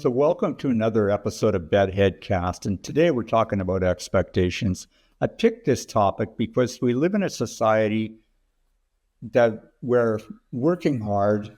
So welcome to another episode of Bedheadcast, and today we're talking about expectations. I picked this topic because we live in a society where working hard,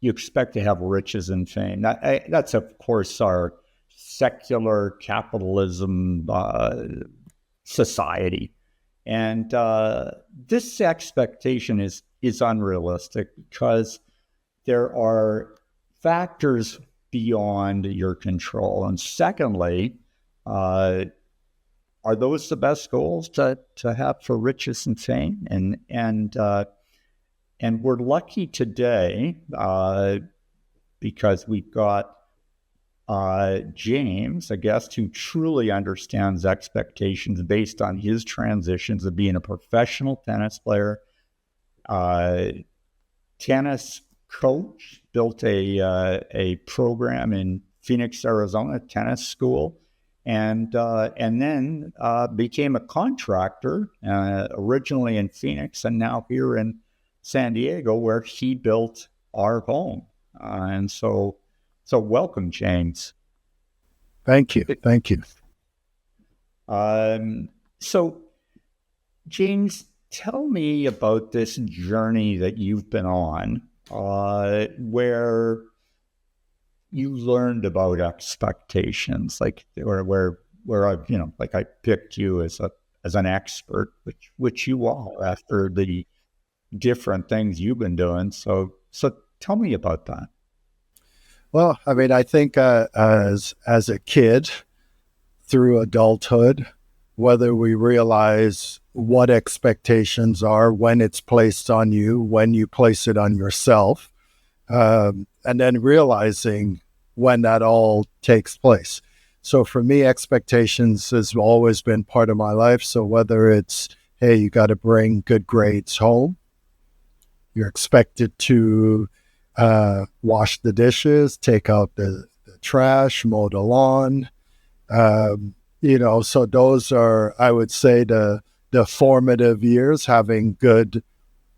you expect to have riches and fame. That's of course our secular capitalism society, and this expectation is unrealistic because there are factors beyond your control. And secondly, are those the best goals to have for riches and fame? And we're lucky today because we've got James, a guest who truly understands expectations based on his transitions of being a professional tennis player, tennis coach, built a program in Phoenix, Arizona, tennis school, and then became a contractor, originally in Phoenix and now here in San Diego, where he built our home. And so welcome, James. Thank you. So, James, tell me about this journey that you've been on, where you learned about expectations, like where I picked you as an expert, which you are after the different things you've been doing. So tell me about that. Well, I mean, I think as a kid through adulthood, whether we realize what expectations are, when it's placed on you, when you place it on yourself, and then realizing when that all takes place. So for me, expectations has always been part of my life. So whether it's, hey, you got to bring good grades home, you're expected to wash the dishes, take out the trash, mow the lawn, so those are, I would say, the formative years, having good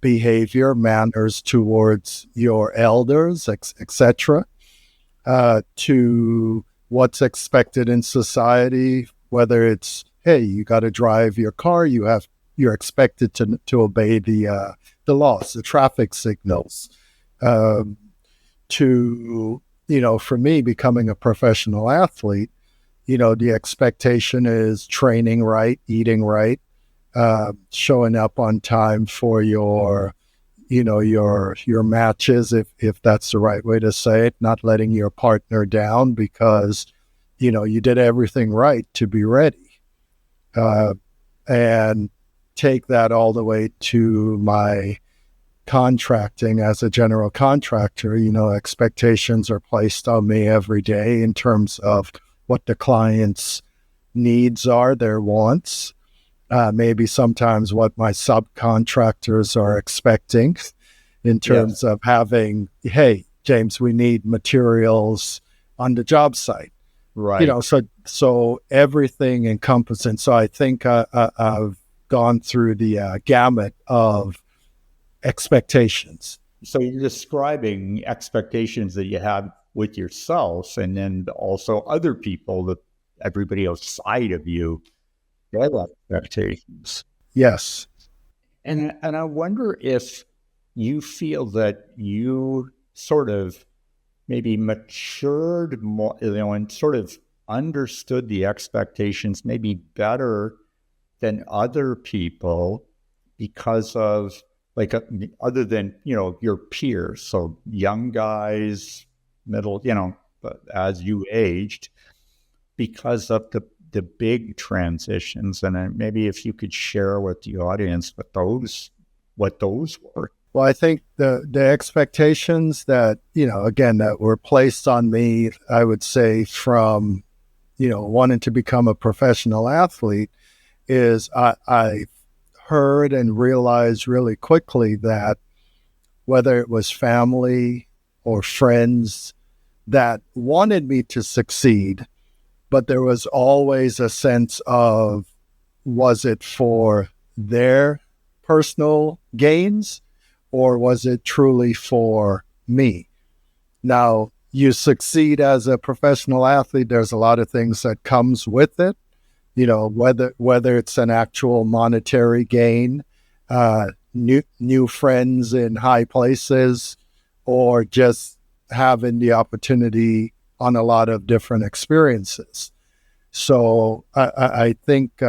behavior, manners towards your elders, etc., to what's expected in society, whether it's, hey, you got to drive your car, you're expected to obey the laws, the traffic signals, to, for me, becoming a professional athlete, the expectation is training right, eating right, showing up on time for your matches, if that's the right way to say it, not letting your partner down because, you did everything right to be ready. And take that all the way to my contracting as a general contractor. Expectations are placed on me every day in terms of what the client's needs are, their wants, maybe sometimes what my subcontractors are expecting in terms of having, hey, James, we need materials on the job site. Right. So everything encompassing. So I think I've gone through the gamut of expectations. So you're describing expectations that you have with yourself, and then also other people, that everybody outside of you, their expectations. Yes. And I wonder if you feel that you sort of maybe matured more, and sort of understood the expectations maybe better than other people because of, like, other than, your peers. So young guys, middle, but as you aged, because of the big transitions. And maybe if you could share with the audience what those were. Well, I think the expectations that, again, that were placed on me, I would say from, wanting to become a professional athlete, is I heard and realized really quickly that whether it was family or friends that wanted me to succeed, but there was always a sense of, was it for their personal gains or was it truly for me? Now, you succeed as a professional athlete, there's a lot of things that comes with it. Whether it's an actual monetary gain, new friends in high places, or just having the opportunity on a lot of different experiences. So I think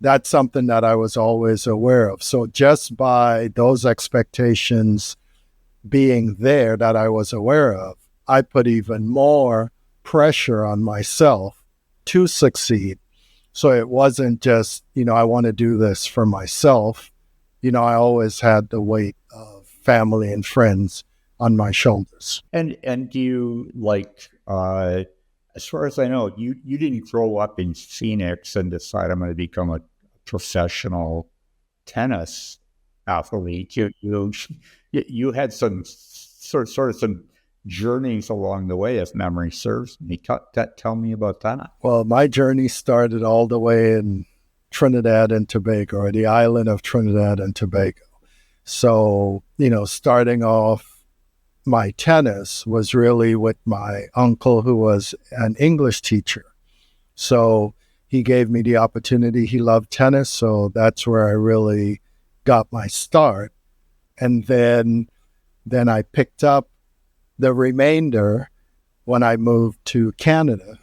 that's something that I was always aware of. So just by those expectations being there that I was aware of, I put even more pressure on myself to succeed. So it wasn't just, I want to do this for myself. I always had the weight of family and friends on my shoulders. And you as far as I know, you didn't grow up in Phoenix and decide I'm going to become a professional tennis athlete. You had some sort of some journeys along the way, if memory serves me. Tell me about that. Well, my journey started all the way in Trinidad and Tobago, or the island of Trinidad and Tobago. So, starting off, my tennis was really with my uncle, who was an English teacher. So he gave me the opportunity. He loved tennis, so that's where I really got my start. And then I picked up the remainder when I moved to Canada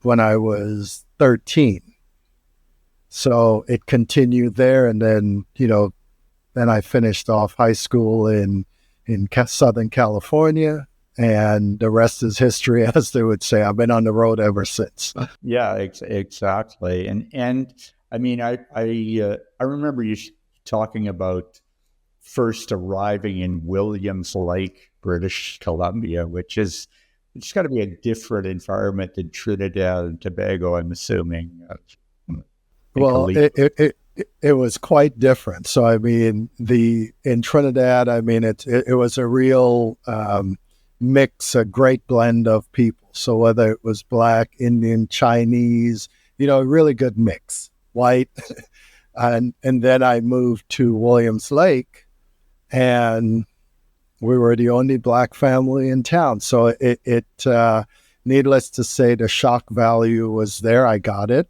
when I was 13. So it continued there, and then then I finished off high school in Southern California, and the rest is history, as they would say. I've been on the road ever since. Yeah, exactly. And I mean, I remember you talking about first arriving in Williams Lake, British Columbia, it's got to be a different environment than Trinidad and Tobago, I'm assuming. Well, it was quite different. So, I mean, in Trinidad, I mean, it was a real mix, a great blend of people. So whether it was Black, Indian, Chinese, a really good mix, white. and then I moved to Williams Lake, and we were the only Black family in town. So it needless to say, the shock value was there. I got it.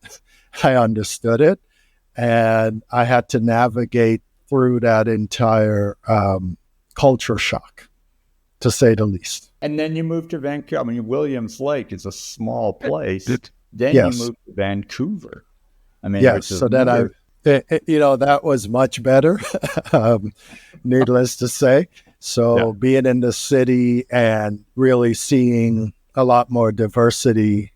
I understood it. And I had to navigate through that entire culture shock, to say the least. And then you moved to Vancouver. I mean, Williams Lake is a small place. Then Yes. you moved to Vancouver. I mean, Yes. So then that was much better, needless to say. So being in the city and really seeing a lot more diversity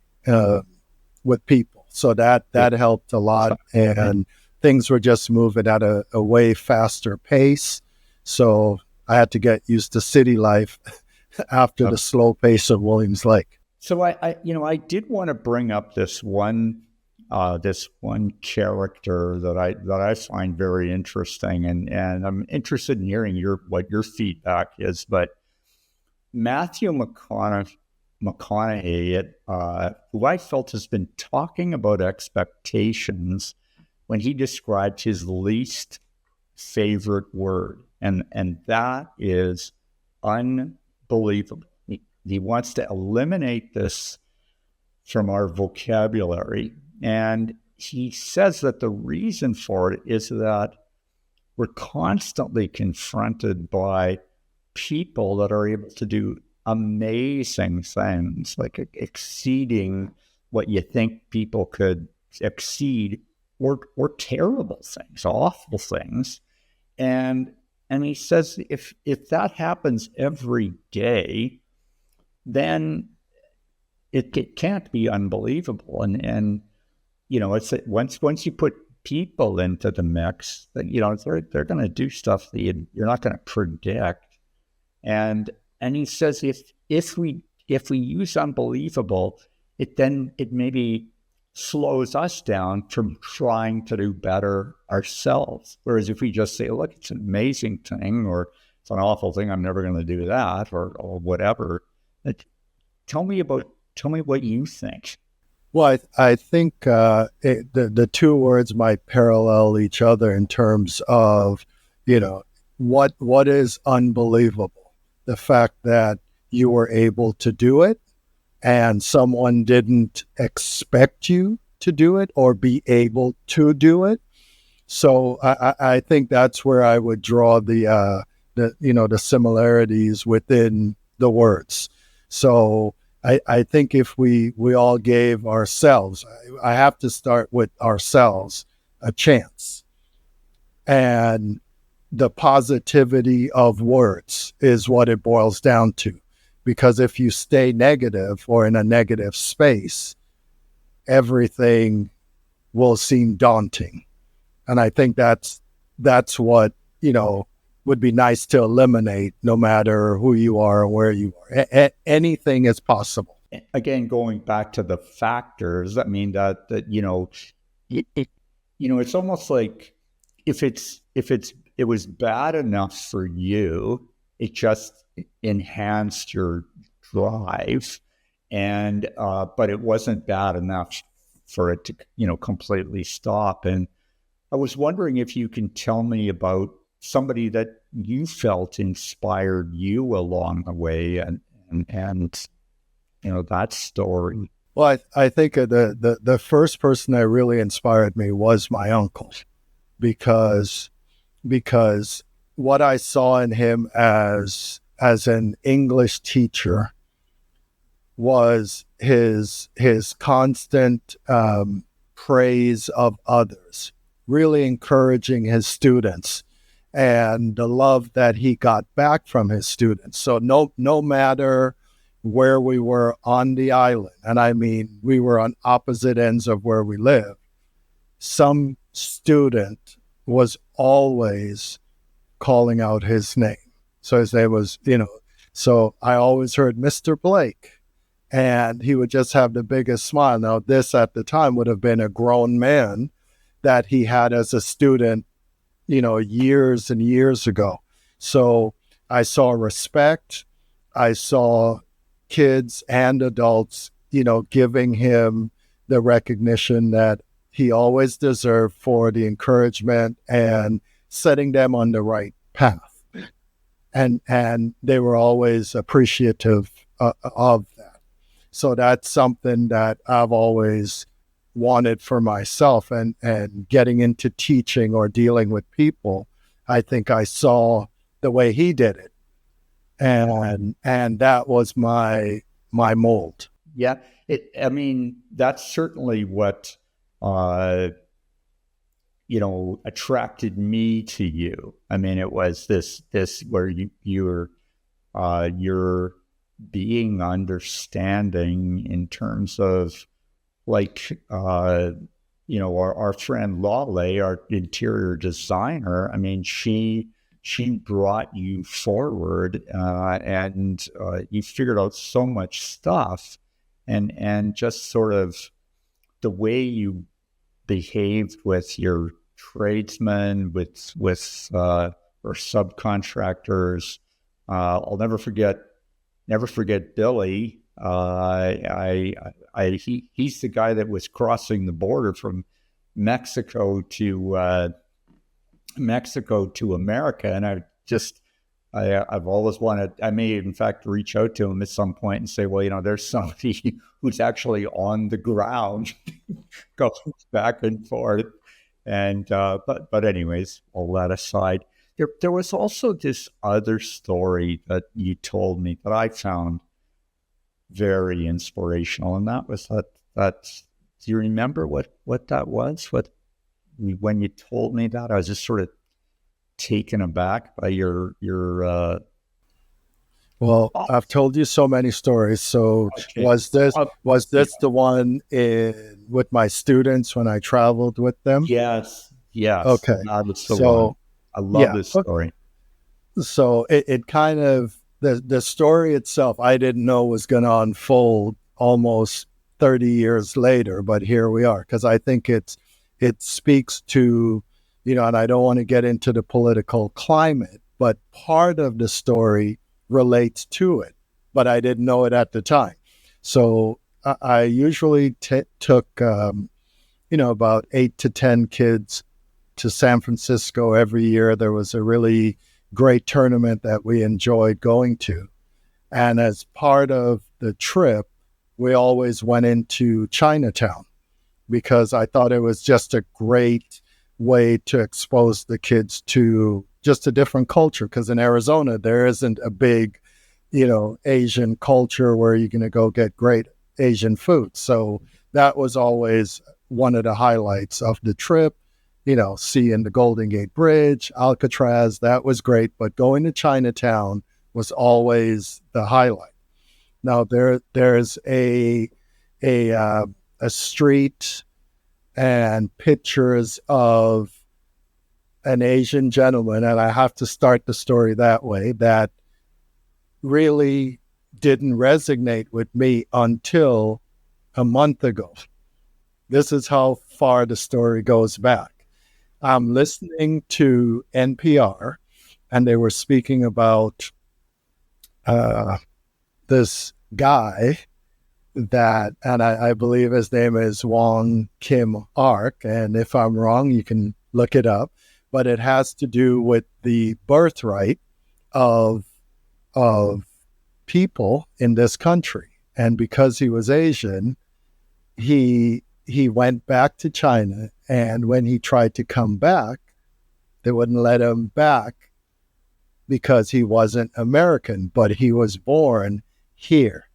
with people. So that helped a lot, and things were just moving at a way faster pace. So I had to get used to city life after the slow pace of Williams Lake. So I did want to bring up this one character that I find very interesting, and I'm interested in hearing what your feedback is. But Matthew McConaughey, who I felt has been talking about expectations when he described his least favorite word, and that is unbelievable. He wants to eliminate this from our vocabulary, and he says that the reason for it is that we're constantly confronted by people that are able to do amazing things, like exceeding what you think people could exceed, or terrible things, awful things. And he says if that happens every day, then it can't be unbelievable. And it's once you put people into the mix, that they're going to do stuff that you're not going to predict. And he says if we use unbelievable, it maybe slows us down from trying to do better ourselves. Whereas if we just say, look, it's an amazing thing, or it's an awful thing, I'm never going to do that, or whatever. Tell me what you think. Well, I think the two words might parallel each other in terms of, what is unbelievable. The fact that you were able to do it and someone didn't expect you to do it or be able to do it. So I think that's where I would draw the similarities within the words. So I think if we all gave ourselves, I have to start with ourselves, a chance. And the positivity of words is what it boils down to. Because if you stay negative or in a negative space, everything will seem daunting. And I think that's what, would be nice to eliminate, no matter who you are or where you are. Anything is possible. Again, going back to the factors, I mean that it's almost like if it was bad enough for you, it just enhanced your drive, and but it wasn't bad enough for it to completely stop. And I was wondering if you can tell me about somebody that you felt inspired you along the way, and that story. Well, I think the first person that really inspired me was my uncle, because what I saw in him as an English teacher was his constant praise of others, really encouraging his students, and the love that he got back from his students. So no matter where we were on the island, and I mean we were on opposite ends of where we lived, some student was always calling out his name. So his name was, so I always heard Mr. Blake, and he would just have the biggest smile. Now, this at the time would have been a grown man that he had as a student, years and years ago. So I saw respect. I saw kids and adults, giving him the recognition that he always deserved for the encouragement and setting them on the right path. And they were always appreciative of that. So that's something that I've always wanted for myself, and getting into teaching or dealing with people, I think I saw the way he did it. And that was my mold. Yeah. I mean, that's certainly what, attracted me to you. I mean, it was this where you're being understanding in terms of our friend Lale, our interior designer. I mean, she brought you forward, and you figured out so much stuff, and just sort of the way you behaved with your tradesmen, with or subcontractors. I'll never forget Billy. He's the guy that was crossing the border from Mexico to America, and I've always wanted. I may in fact reach out to him at some point and say, well, there's somebody who's actually on the ground, goes back and forth, and but anyways, all that aside, there was also this other story that you told me that I found very inspirational, and that was that. Do you remember what that was? When you told me that, I was just sort of taken aback by your. Well, I've told you so many stories. So okay. Was this the one with my students when I traveled with them? Yes. Okay. That's the one. I love this story. So it kind of, the story itself, I didn't know was going to unfold almost 30 years later, but here we are, because I think it speaks to, and I don't want to get into the political climate, but part of the story relates to it, but I didn't know it at the time. So I usually took, about 8 to 10 kids to San Francisco every year. There was a really great tournament that we enjoyed going to. And as part of the trip, we always went into Chinatown because I thought it was just a great way to expose the kids to just a different culture. Because in Arizona, there isn't a big, Asian culture where you're going to go get great Asian food. So that was always one of the highlights of the trip. Seeing the Golden Gate Bridge, Alcatraz, that was great. But going to Chinatown was always the highlight. Now there's a street and pictures of an Asian gentleman, and I have to start the story that way, that really didn't resonate with me until a month ago. This is how far the story goes back. I'm listening to NPR, and they were speaking about this guy that, and I believe his name is Wong Kim Ark, and if I'm wrong, you can look it up, but it has to do with the birthright of people in this country. And because he was Asian, he went back to China, and when he tried to come back, they wouldn't let him back because he wasn't American, but he was born here.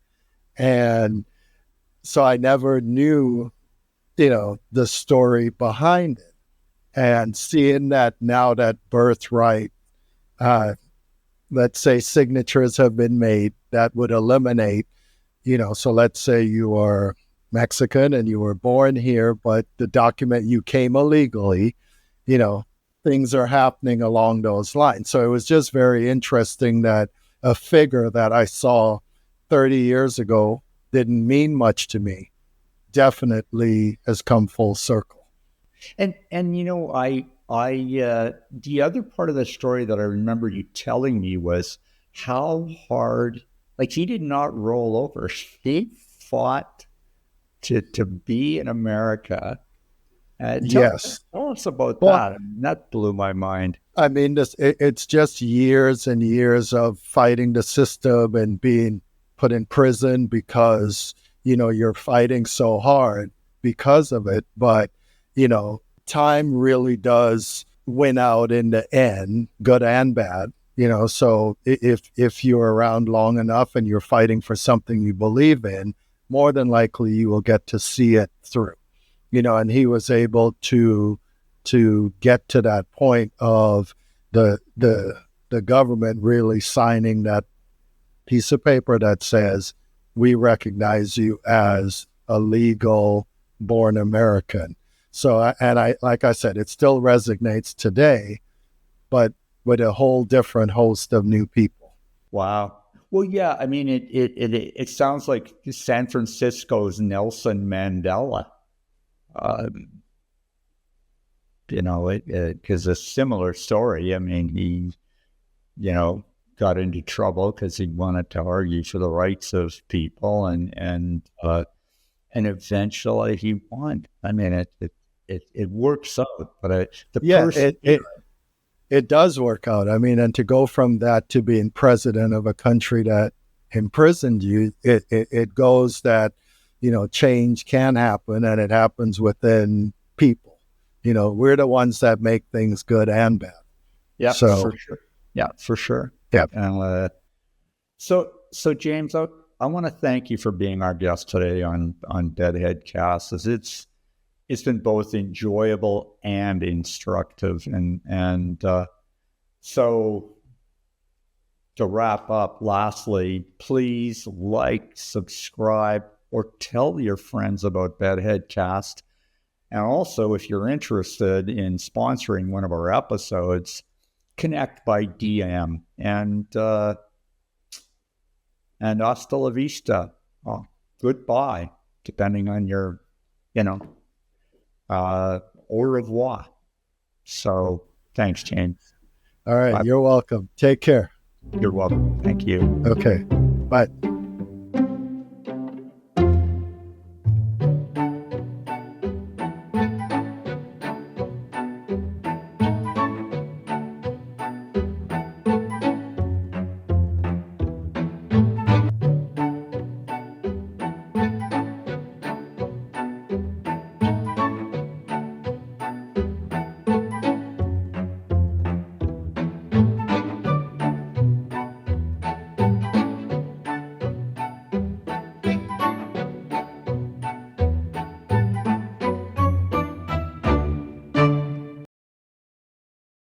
And so I never knew, the story behind it. And seeing that now that birthright, let's say signatures have been made that would eliminate, so let's say you are Mexican and you were born here, but the document you came illegally, things are happening along those lines. So it was just very interesting that a figure that I saw 30 years ago didn't mean much to me definitely has come full circle. And I the other part of the story that I remember you telling me was how hard, like, he did not roll over. He fought to be in America. Yes. Tell us about that. That blew my mind. I mean, it's just years and years of fighting the system and being put in prison because, you're fighting so hard because of it. But, time really does win out in the end, good and bad. So if you're around long enough and you're fighting for something you believe in, more than likely you will get to see it through. And he was able to get to that point of the government really signing that piece of paper that says, we recognize you as a legal born American. So, and like I said, it still resonates today, but with a whole different host of new people. Wow. Well, yeah, I mean, it sounds like San Francisco's Nelson Mandela. Because a similar story. I mean, he, got into trouble because he wanted to argue for the rights of people, and eventually he won. I mean, it works out, but it does work out. I mean, and to go from that to being president of a country that imprisoned you, it goes that, change can happen, and it happens within people. We're the ones that make things good and bad. Yeah, for sure. Yeah, for sure. Yeah. And so James, I want to thank you for being our guest today on Deadhead Cast. It's been both enjoyable and instructive, and so to wrap up, lastly, please like, subscribe, or tell your friends about Deadhead Cast. And also, if you're interested in sponsoring one of our episodes, connect by DM, and hasta la vista, goodbye, depending on your, au revoir. So thanks, James. All right. Bye. You're welcome. Take care. You're welcome. Thank you. Okay. Bye.